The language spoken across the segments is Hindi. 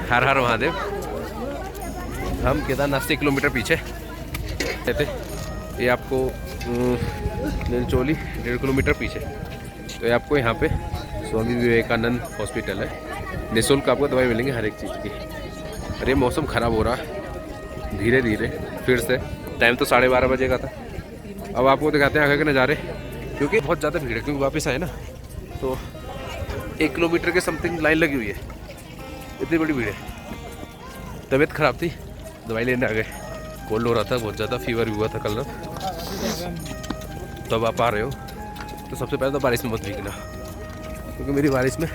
हर हर महादेव। हम केदारनाथ से 1 किलोमीटर पीछे थे, ये आपको निरचोली 1.5 किलोमीटर पीछे। तो ये आपको यहाँ पे स्वामी विवेकानंद हॉस्पिटल है, निःशुल्क आपको दवाई मिलेंगी हर एक चीज़ की। अरे मौसम ख़राब हो रहा है धीरे धीरे फिर से। टाइम तो 12:30 बजे का था। अब आपको दिखाते हैं आगे के नज़ारे, क्योंकि बहुत ज़्यादा भीड़ है, क्योंकि वापस आए ना तो 1 किलोमीटर के समथिंग लाइन लगी हुई है, इतनी बड़ी भीड़ है। तबीयत ख़राब थी, दवाई लेने आ गए। कोल्ड हो रहा था बहुत ज़्यादा, फीवर भी हुआ था कल रात। तो अब आप आ रहे हो तो सबसे पहले तो बारिश में मत भीगना, क्योंकि मेरी बारिश में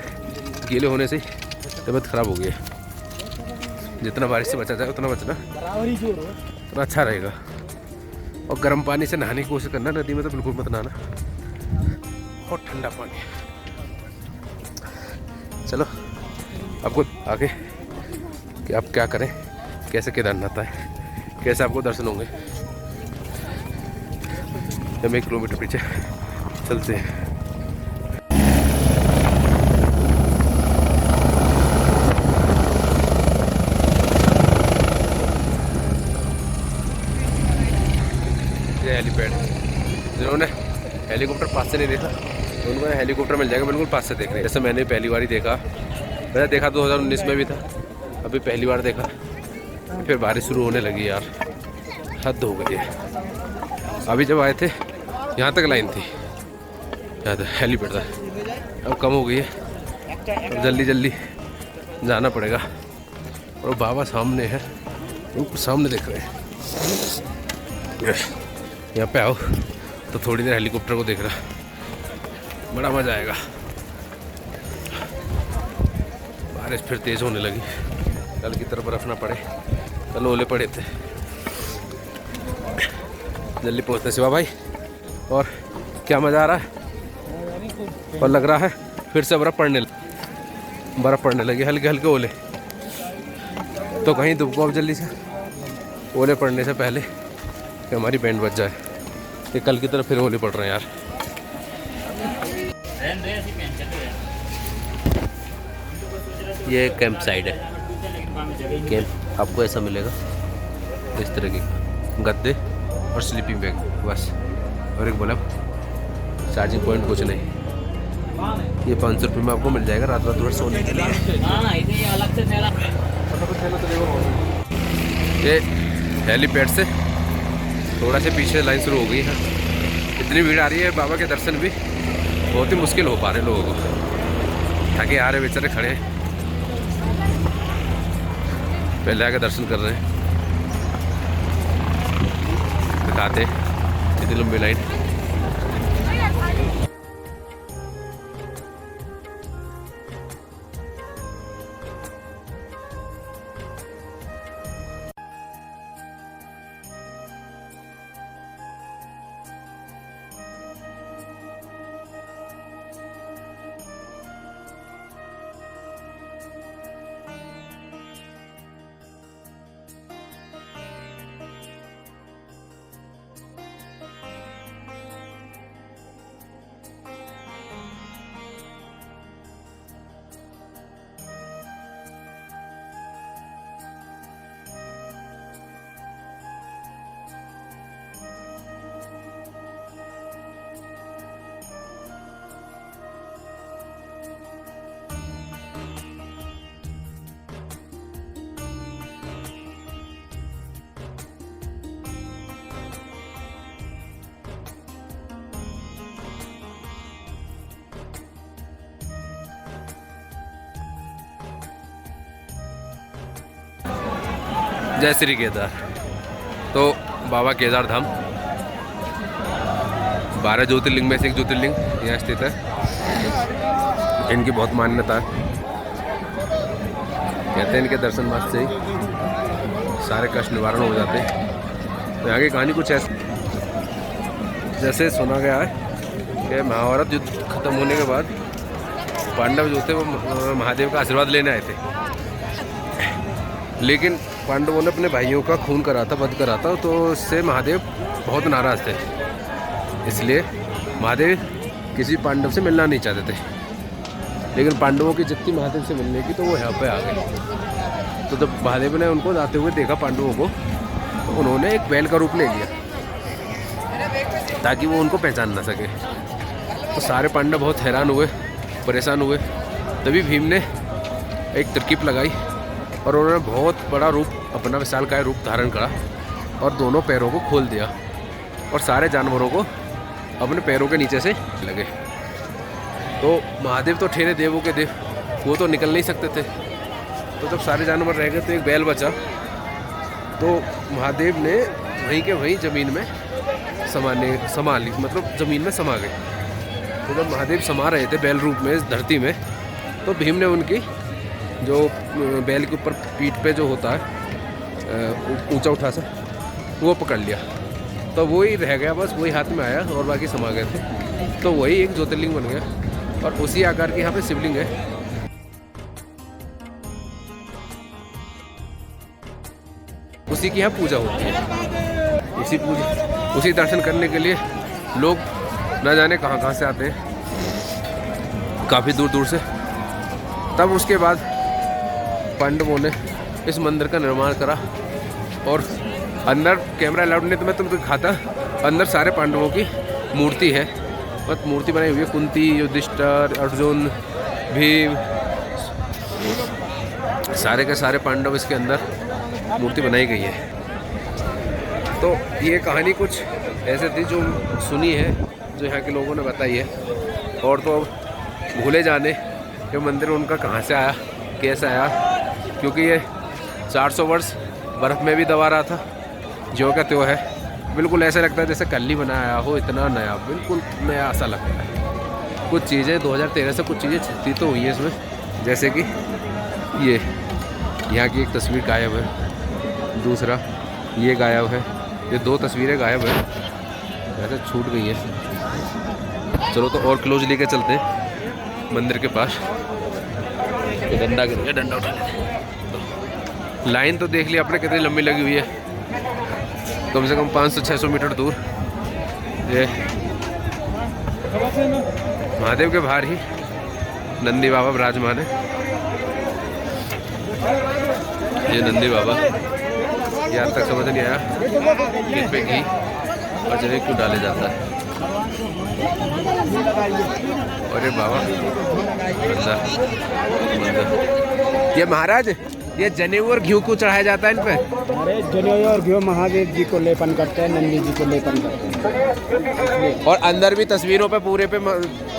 गीले होने से तबीयत ख़राब हो गई है। जितना बारिश से बचा जाए उतना बचना, उतना अच्छा रहेगा। और गर्म पानी से नहाने की कोशिश करना, नदी में तो बिल्कुल मत नहाना, बहुत ठंडा पानी है। चलो आपको आगे कि आप क्या करें, कैसे केदारनाथ आए, कैसे आपको दर्शन होंगे। हम 1 किलोमीटर पीछे चलते हैं। ये हेलीपैड, जिन्होंने हेलीकॉप्टर पास से नहीं देखा तो उनको हेलीकॉप्टर मिल जाएगा बिल्कुल पास से देखने। जैसे मैंने पहली बार ही देखा, मैंने देखा 2019 में भी था, अभी पहली बार देखा। फिर बारिश शुरू होने लगी यार, हद हो गई है। अभी जब आए थे यहाँ तक लाइन थी, यहाँ तक हेलीपैड था, अब कम हो गई है। अब जल्दी जल्दी जाना पड़ेगा। और बाबा सामने है, उनको सामने देख रहे हैं। यहाँ पे आओ तो थोड़ी देर हेलीकॉप्टर को देख रहा, बड़ा मज़ा आएगा। बारिश फिर तेज़ होने लगी, कल की तरह बर्फ़ ना पड़े, कल ओले पड़े थे। जल्दी पहुँचते शिवा भाई। और क्या मज़ा आ रहा है, और लग रहा है फिर से बर्फ़ पड़ने लगी, हल्के हल्के ओले। तो कहीं दुबको अब जल्दी से ओले पड़ने से पहले कि हमारी बैंड बच जाए। ये कल की तरह फिर ओले पड़ रहे हैं यार। ये कैंप साइड है, कैंप आपको ऐसा मिलेगा, इस तरह के गद्दे और स्लीपिंग बैग बस, और एक बल्ब, चार्जिंग पॉइंट कुछ नहीं। ये 500 रुपये में आपको मिल जाएगा रात भर सोने के लिए। ये हेलीपैड से थोड़ा से पीछे लाइन शुरू हो गई है। इतनी भीड़ आ रही है, बाबा के दर्शन भी बहुत ही मुश्किल हो पा रहे लोगों को, थके आ रहे बेचारे खड़े हैं, पहले आके दर्शन कर रहे हैं। दिखाते इतनी लंबी लाइन। जय श्री केदार। तो बाबा केदार धाम 12 ज्योतिर्लिंग में से एक ज्योतिर्लिंग यहाँ स्थित है। इनकी बहुत मान्यता है, कहते हैं इनके दर्शन मात्र से ही सारे कष्ट निवारण हो जाते हैं। तो यहाँ की कहानी कुछ ऐसी, जैसे सुना गया है कि महाभारत युद्ध खत्म होने के बाद पांडव जो थे वो महादेव का आशीर्वाद लेने आए थे, लेकिन पांडवों ने अपने भाइयों का खून करा था, वध करा था, तो उससे महादेव बहुत नाराज़ थे। इसलिए महादेव किसी पांडव से मिलना नहीं चाहते थे, लेकिन पांडवों की जितनी महादेव से मिलने की तो वो यहाँ पे आ गए। तो जब महादेव ने उनको जाते हुए देखा पांडवों को, तो उन्होंने एक बैल का रूप ले लिया ताकि वो उनको पहचान ना सके। तो सारे पांडव बहुत हैरान हुए, परेशान हुए। तभी भीम ने एक तरकीब लगाई और उन्होंने बहुत बड़ा रूप, अपना विशालकाय रूप धारण करा और दोनों पैरों को खोल दिया और सारे जानवरों को अपने पैरों के नीचे से लगे। तो महादेव तो ठहरे देवों के देव, वो तो निकल नहीं सकते थे। तो जब सारे जानवर रह गए तो एक बैल बचा। तो महादेव ने वहीं के वहीं ज़मीन में समा ली, मतलब ज़मीन में समा गए। तो जब महादेव समा रहे थे बैल रूप में इस धरती में, तो भीम ने उनकी जो बैल के ऊपर पीठ पे जो होता है ऊंचा उठा सा, वो पकड़ लिया। तो वही रह गया, बस वही हाथ में आया और बाकी समा गए थे। तो वही एक ज्योतिर्लिंग बन गया और उसी आकार की यहाँ पे शिवलिंग है। उसी की यहाँ पूजा होती है। उसी दर्शन करने के लिए लोग न जाने कहाँ से आते हैं, काफ़ी दूर दूर से। तब उसके बाद पांडवों ने इस मंदिर का निर्माण करा और अंदर कैमरा अलाउड नहीं तो मैं तुमको दिखाता। अंदर सारे पांडवों की मूर्ति है, बस मूर्ति बनाई हुई है। कुंती, युधिष्ठिर, अर्जुन, भीम, सारे के सारे पांडव इसके अंदर मूर्ति बनाई गई है। तो ये कहानी कुछ ऐसे थी जो सुनी है, जो यहाँ के लोगों ने बताई है। और तो अब भूले जाने ये मंदिर उनका कहाँ से आया, कैसे आया, क्योंकि ये 400 वर्ष बर्फ़ में भी दबा रहा था, जो का त्यों है। बिल्कुल ऐसा लगता है जैसे कल ही बनाया हो, इतना नया, बिल्कुल नया ऐसा लगता है। कुछ चीज़ें 2013 से कुछ चीज़ें छुट्टी तो हुई है इसमें, जैसे कि ये यहाँ की एक तस्वीर गायब है, दूसरा ये गायब है, ये 2 तस्वीरें गायब है, वैसे छूट गई है। चलो तो और क्लोज लेके चलते हैं मंदिर के पास। ये डंडा गिर गया, डंडा उठा लेते। लाइन तो देख लिया आपने कितनी लंबी लगी हुई है, कम से कम 500-600 मीटर दूर। ये महादेव के बाहर ही नंदी बाबा विराजमान है। ये नंदी बाबा, ये आज तक समझ नहीं आया कि इन पे घी और जनेऊ क्यों डाले जाता है। अरे बाबा, ये महाराज, ये जनेऊ और घी क्यों चढ़ाया जाता है इन पे? अरे जनेऊ और घी महादेव जी को लेपन करते हैं, नंदी जी को लेपन करते हैं। और अंदर भी तस्वीरों पे पूरे पे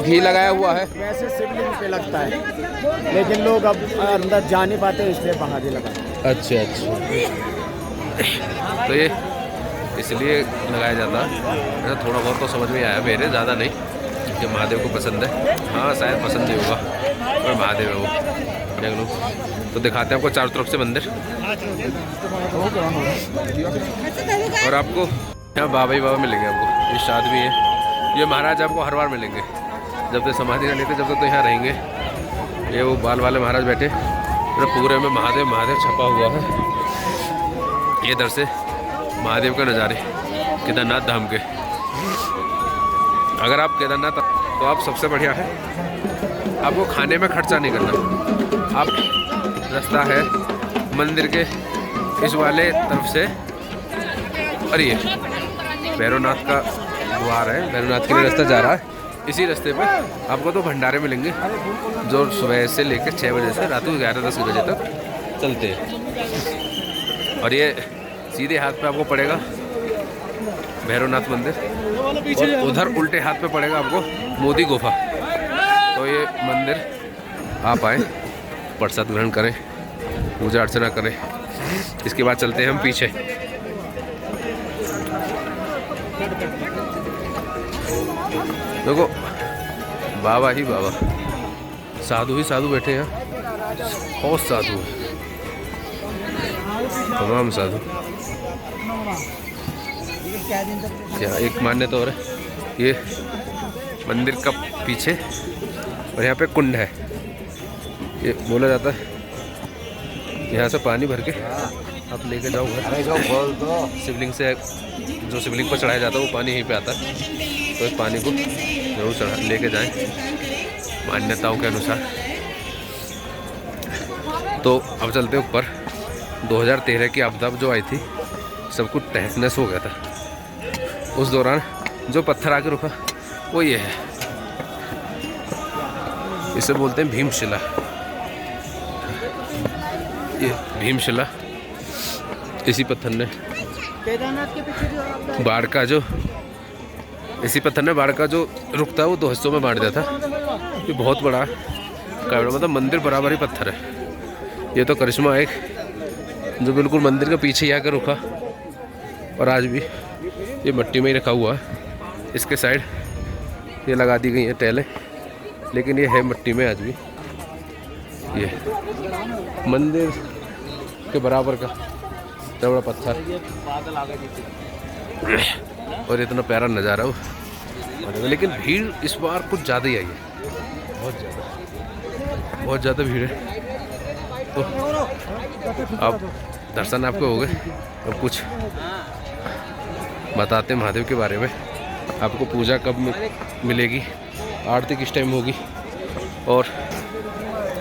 घी लगाया हुआ है। वैसे शिवलिंग पे लगता है, लेकिन लोग अब अंदर जा नहीं पाते, इसलिए बाहर ही लगा। अच्छा अच्छा, तो ये इसलिए लगाया जाता है। थोड़ा बहुत तो समझ में आया मेरे, ज़्यादा नहीं, कि महादेव को पसंद है। हाँ शायद पसंद नहीं होगा, पर महादेव है वो। देख लो, तो दिखाते हैं आपको चारों तरफ से मंदिर। और आपको यहाँ बाबा ही बाबा मिलेंगे, आपको इरशाद भी है। ये महाराज आपको हर बार मिलेंगे, जब तक समाधि नहीं लेते जब तक तो यहाँ रहेंगे। ये वो बाल वाले महाराज बैठे, पूरे में महादेव महादेव छपा हुआ है। ये इधर से महादेव का नज़ारे केदारनाथ धाम के। अगर आप केदारनाथ तो आप सबसे बढ़िया है, आपको खाने में खर्चा नहीं करना। आप रास्ता है मंदिर के इस वाले तरफ से, और ये भैरवनाथ का द्वार है, भैरवनाथ के लिए रास्ता जा रहा है। इसी रास्ते पे आपको तो भंडारे मिलेंगे, जो सुबह से लेकर 6 बजे से रात को 11-10 बजे तक चलते हैं। और ये सीधे हाथ पे आपको पड़ेगा भैरवनाथ मंदिर, और उधर उल्टे हाथ पे पड़ेगा आपको मोदी गुफा। तो ये मंदिर आप आए, प्रसाद ग्रहण करें, पूजा अर्चना करें। इसके बाद चलते हैं हम पीछे। देखो बाबा ही बाबा, साधु ही साधु बैठे हैं, बहुत साधु है, तमाम साधु। क्या एक मान्यता और है, ये मंदिर का पीछे और यहाँ पे कुंड है। ये बोला जाता है यहाँ से पानी भर के आप लेके जाओ घर। शिवलिंग से, जो शिवलिंग पर चढ़ाया जाता है वो पानी यहीं पे आता है, तो इस पानी को जरूर चढ़ा लेके जाएं मान्यताओं के अनुसार। तो अब चलते हैं ऊपर 2013 की आपदा जो आई थी, सब कुछ तहस नहस हो गया था। उस दौरान जो पत्थर आके रुका वो ये है, इसे बोलते हैं भीमशिला। ये भीमशिला, इसी पत्थर ने बाढ़ का जो रुकता है वो 2 हिस्सों में बांट दिया था। ये बहुत बड़ा मतलब मंदिर बराबर ही पत्थर है। ये तो करिश्मा एक जो बिल्कुल मंदिर के पीछे ही आकर रुका, और आज भी ये मिट्टी में ही रखा हुआ है। इसके साइड ये लगा दी गई है टैलें, लेकिन ये है मिट्टी में आज भी। ये मंदिर के बराबर का इतना बड़ा पत्थर और इतना प्यारा नज़ारा हो। लेकिन भीड़ इस बार कुछ ज़्यादा ही आई है, बहुत ज़्यादा भीड़ है। तो अब दर्शन आपको हो गए। अब कुछ बताते हैं महादेव के बारे में। आपको पूजा कब मिलेगी, आरती किस टाइम होगी, और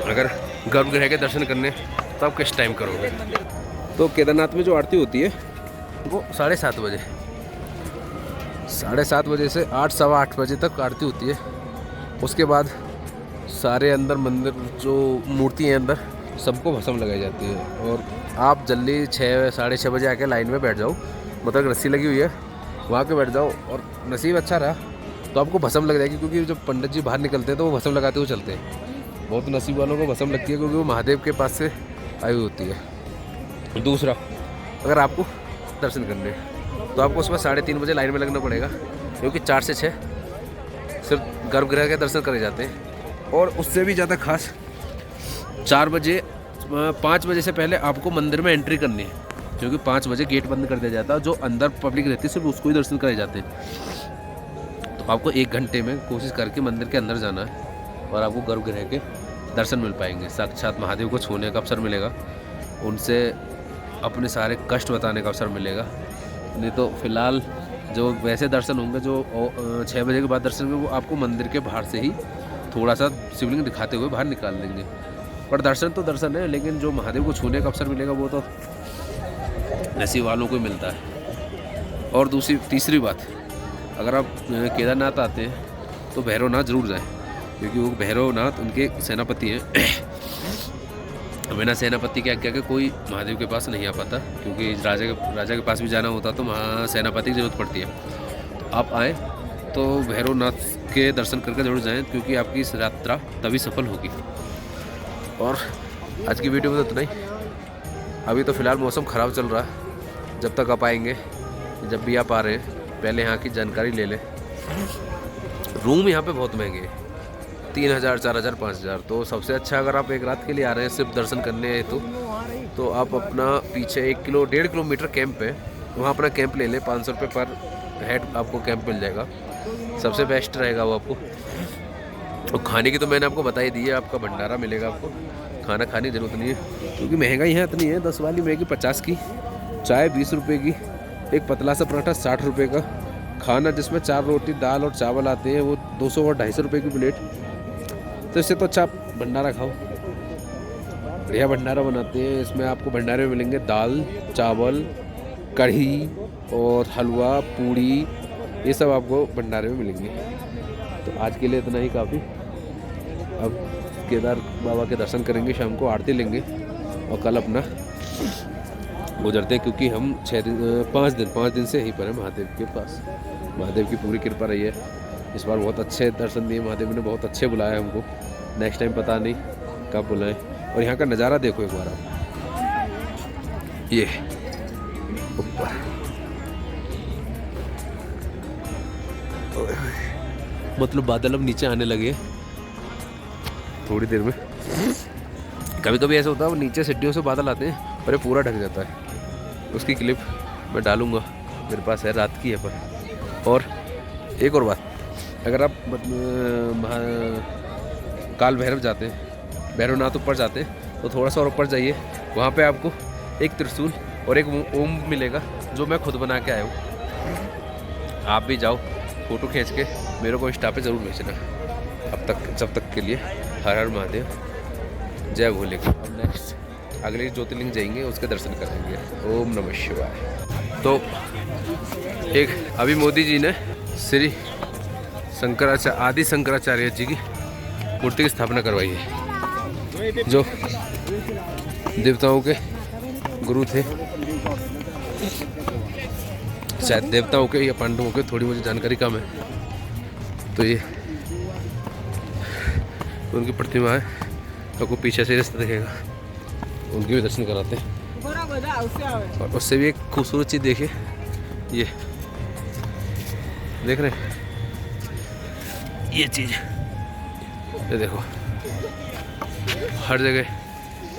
अगर गर्भगृह के दर्शन करने तो आप किस टाइम करोगे। तो केदारनाथ में जो आरती होती है वो 7:30 बजे, 7:30 बजे से 8 सवा 8 बजे तक आरती होती है। उसके बाद सारे अंदर मंदिर जो मूर्ति हैं अंदर सबको भस्म लगाई जाती है, और आप जल्दी 6 साढ़े 6 बजे आके लाइन में बैठ जाओ। मतलब रस्सी लगी हुई है, वहाँ के बैठ जाओ, और नसीब अच्छा रहा तो आपको भस्म लग जाएगी, क्योंकि जब पंडित जी बाहर निकलते हैं तो वो भस्म लगाते हुए चलते हैं। बहुत नसीब वालों को भस्म लगती है, क्योंकि वो महादेव के पास से आई हुई होती है। दूसरा, अगर आपको दर्शन करने हैं तो आपको सुबह 3:30 बजे लाइन में लगना पड़ेगा, क्योंकि 4 से 6 सिर्फ गर्भगृह के दर्शन करे जाते हैं। और उससे भी ज़्यादा खास 5 बजे से पहले आपको मंदिर में एंट्री करनी है, क्योंकि 5 बजे गेट बंद कर दिया जाता है। जो अंदर पब्लिक रहती है सिर्फ उसको ही दर्शन करे जाते हैं। तो आपको 1 घंटे में कोशिश करके मंदिर के अंदर जाना है, और आपको गर्भगृह के दर्शन मिल पाएंगे। साक्षात महादेव को छूने का अवसर मिलेगा, उनसे अपने सारे कष्ट बताने का अवसर मिलेगा। नहीं तो फिलहाल जो वैसे दर्शन होंगे, जो 6 बजे के बाद दर्शन होंगे, वो आपको मंदिर के बाहर से ही थोड़ा सा शिवलिंग दिखाते हुए बाहर निकाल देंगे। पर दर्शन तो दर्शन है, लेकिन जो महादेव को छूने का अवसर मिलेगा वो तो नसीब वालों को मिलता है। और तीसरी बात, अगर आप केदारनाथ आते हैं तो भैरवनाथ जरूर जाएं, क्योंकि वो भैरवनाथ उनके सेनापति हैं। बिना सेनापति के आज्ञा के कोई महादेव के पास नहीं आ पाता, क्योंकि राजा के पास भी जाना होता तो वहाँ सेनापति की जरूरत पड़ती है। तो आप आएँ तो भैरवनाथ के दर्शन करके जरूर जाएं, क्योंकि आपकी इस यात्रा तभी सफल होगी। और आज की वीडियो में तो इतना ही। अभी तो फ़िलहाल मौसम ख़राब चल रहा है, जब तक आप आएंगे, जब भी आप आ रहे हैं, पहले यहाँ की जानकारी ले लें। रूम यहाँ पे बहुत महंगे हैं, 3,000, 4,000, 5,000। तो सबसे अच्छा, अगर आप एक रात के लिए आ रहे हैं सिर्फ दर्शन करने हैं तो आप अपना पीछे 1-1.5 किलोमीटर कैंप है, वहाँ अपना कैंप ले लें। 500 रुपये पर हेड आपको कैंप मिल जाएगा, सबसे बेस्ट रहेगा वो आपको। और खाने की तो मैंने आपको बता ही दी है, आपका भंडारा मिलेगा। आपको खाना खाने की ज़रूरत नहीं है, क्योंकि महंगाई यहाँ इतनी है। 10 वाली मैगी 50 की, चाय 20 रुपये की, एक पतला सा पराठा 60 रुपये का, खाना जिसमें 4 रोटी दाल और चावल आते हैं वो 200 और 250 रुपये की प्लेट। तो इससे तो अच्छा आप भंडारा खाओ, बढ़िया भंडारा बनाते हैं। इसमें आपको भंडारे में मिलेंगे दाल, चावल, कढ़ी और हलवा, पूड़ी, ये सब आपको भंडारे में मिलेंगे। तो आज के लिए इतना ही काफ़ी। अब केदार बाबा के दर्शन करेंगे, शाम को आरती लेंगे, और कल अपना गुजरते हैं, क्योंकि हम 5 दिन से यहीं पर हैं महादेव के पास। महादेव की पूरी कृपा रही है। इस बार बहुत अच्छे दर्शन दिए महादेव ने, बहुत अच्छे बुलाया हमको। नेक्स्ट टाइम पता नहीं कब बुलाएं। और यहाँ का नज़ारा देखो एक बार आप, ये ऊपर मतलब बादल अब नीचे आने लगे थोड़ी देर में। कभी कभी ऐसा होता है, वो नीचे सीढ़ियों से बादल आते हैं और ये पूरा ढक जाता है। उसकी क्लिप मैं डालूँगा, मेरे पास है, रात की है पर। और एक और बात, अगर आप काल भैरव जाते हैं, भैरवनाथ ऊपर जाते हैं, तो थोड़ा सा और ऊपर जाइए, वहाँ पे आपको एक त्रिशूल और एक ओम मिलेगा, जो मैं खुद बना के आया हूँ। आप भी जाओ, फ़ोटो खींच के मेरे को इंस्टा पे ज़रूर भेजना। जब तक के लिए हर हर महादेव, जय भोले। अब नेक्स्ट अगले ज्योतिर्लिंग जाएंगे, उसके दर्शन करेंगे। ओम नमः शिवाय। तो एक अभी मोदी जी ने श्री आदि शंकराचार्य जी की मूर्ति की स्थापना करवाई है, जो देवताओं के गुरु थे, शायद देवताओं के या पांडवों के, थोड़ी मुझे जानकारी कम है। तो ये उनकी प्रतिमा है, आपको पीछे से रास्ता दिखेगा, उनके भी दर्शन कराते हैं। और उससे भी एक खूबसूरत चीज़ देखिए, ये देख रहे हैं, ये चीज़, ये देखो, हर जगह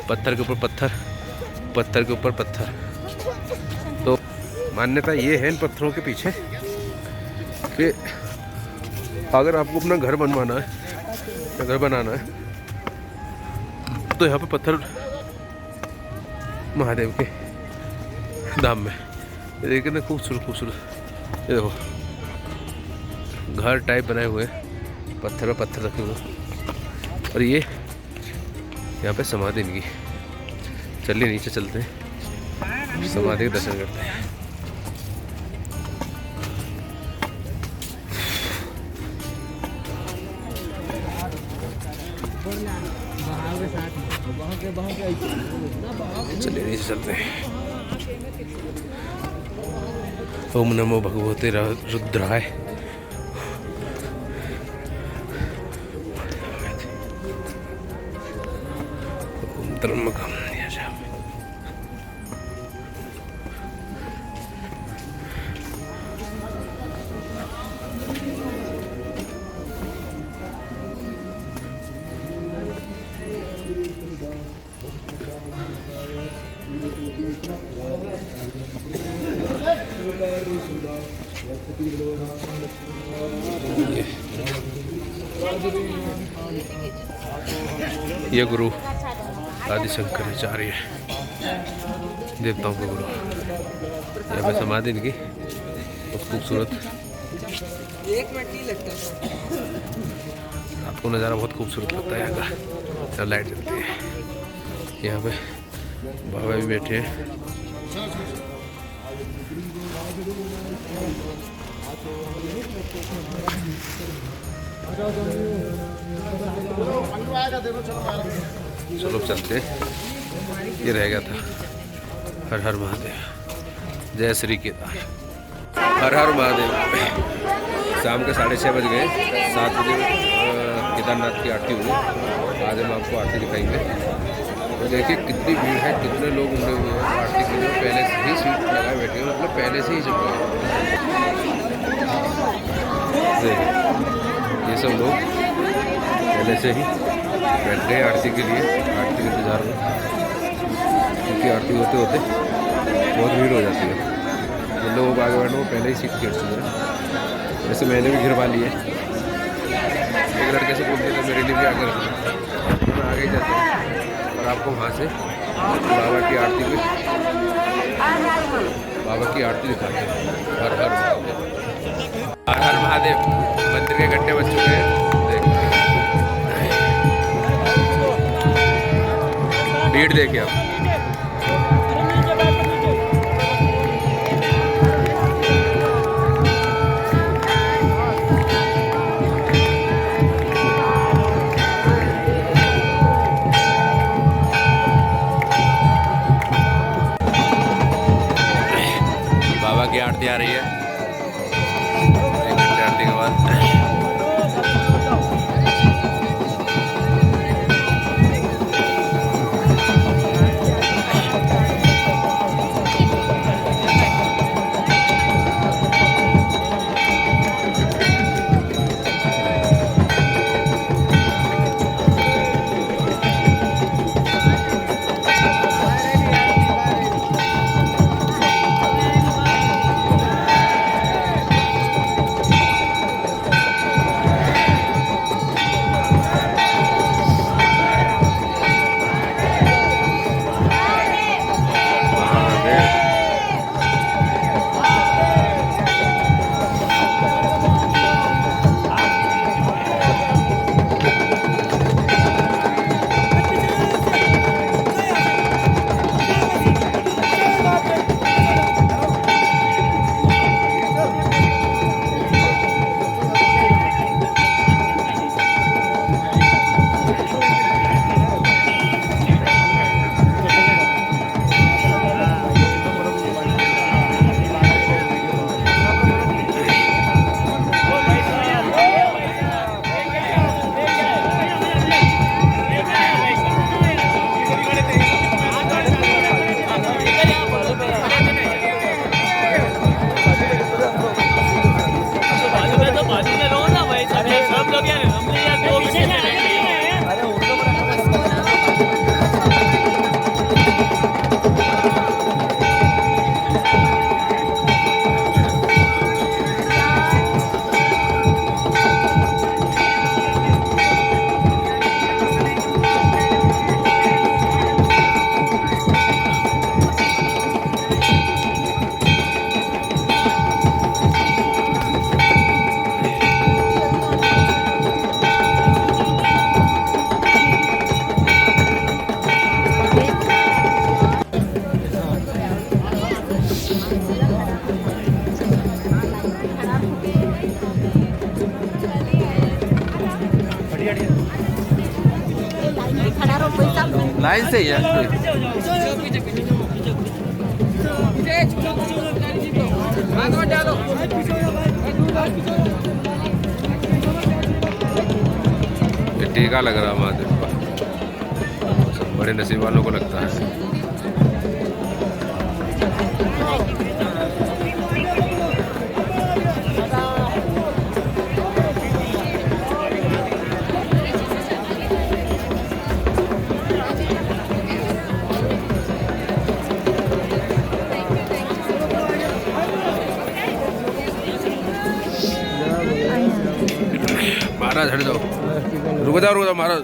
पत्थर के ऊपर पत्थर, पत्थर के ऊपर पत्थर। तो मान्यता ये है इन पत्थरों के पीछे कि अगर आपको अपना घर बनवाना है, घर बनाना है, तो यहाँ पे पत्थर महादेव के धाम में, ये देखिए ना, खूबसूरत खूबसूरत, ये देखो घर टाइप बनाए हुए, पत्थर पे पत्थर रखे हुए। और ये यहाँ पे समाधि इनकी। चलिए नीचे चलते हैं, समाधि के दर्शन करते हैं। चलिए नीचे चलते हैं। ओम नमो भगवते रुद्राय। ओम त्र्यंबकम यजामहे। ये गुरु आदि शंकराचार्य, देवताओं के गुरु। यहाँ पे समाधि इनकी बहुत खूबसूरत, आपको नज़ारा बहुत खूबसूरत लगता है यहाँ का, जब लाइट जलती है। यहाँ पे बाबा भी बैठे हैं। चलो चलते, ये रह गया था। हर हर महादेव, जय श्री केदार। हर हर महादेव। शाम के 6:30 बज गए, 7 बजे केदारनाथ की आरती हुई। आज हम आपको आरती दिखाएंगे। तो देखिए कितनी भीड़ है, कितने लोग उमड़े हुए हैं आरती के लिए। पहले से ही सीट लगाए बैठे हैं, मतलब पहले से ही जम गए। ये सब लोग पहले से ही बैठ गए आरती के लिए, आरती के इंतजार में, क्योंकि आरती होते होते बहुत भीड़ हो जाती है। जिन लोगों को आगे बैठना वो पहले ही सीट घेर चुके हैं। वैसे मैंने भी घिरवा ली है। एक लड़के से बोल दिया था मेरे लिए भी आगे रखना, तो मैं आगे ही जाता हूँ और आपको वहाँ से बाबा की आरती भी, बाबा की आरती दिखाते हैं। हर हर महादेव। हर हर महादेव। मंदिर के घंटे बज चुके हैं, भीड़ देखिए आप। बाबा की आरती आ रही है 1 घंटे आरती के बाद। लाइन से ही है। ये टीका लग रहा महादेव का, बड़े नसीब वालों को लगता है। महाराज हट जाओ, रुक जाओ महाराज।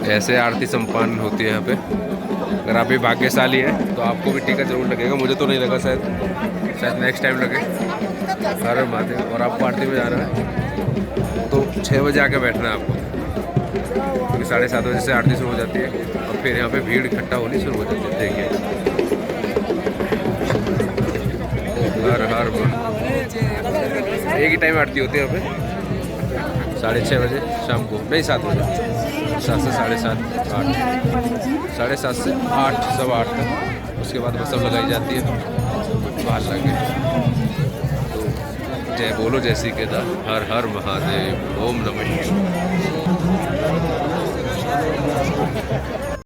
ऐसे आरती संपन्न होती है यहाँ पे। अगर आप भी भाग्यशाली हैं तो आपको भी टीका जरूर लगेगा। मुझे तो नहीं लगा, शायद नेक्स्ट टाइम लगे। हर महादेव। और आपको आरती में जाना है तो 6 बजे आके बैठना है आपको, क्योंकि 7:30 बजे से आरती शुरू हो जाती है और फिर यहाँ पे भीड़ इकट्ठा होनी शुरू हो जाती है। देखिए, हर हर एक ही टाइम आरती होती है यहाँ पे, 6:30 बजे शाम को, नहीं 7 बजे, 7 से 7:30, 8, 7:30 से 8, 8:15 तक। उसके बाद बस सब लगाई जाती है बाहर लगे। जय बोलो जय श्री केदार, हर हर महादेव, ओम नमः शिवाय।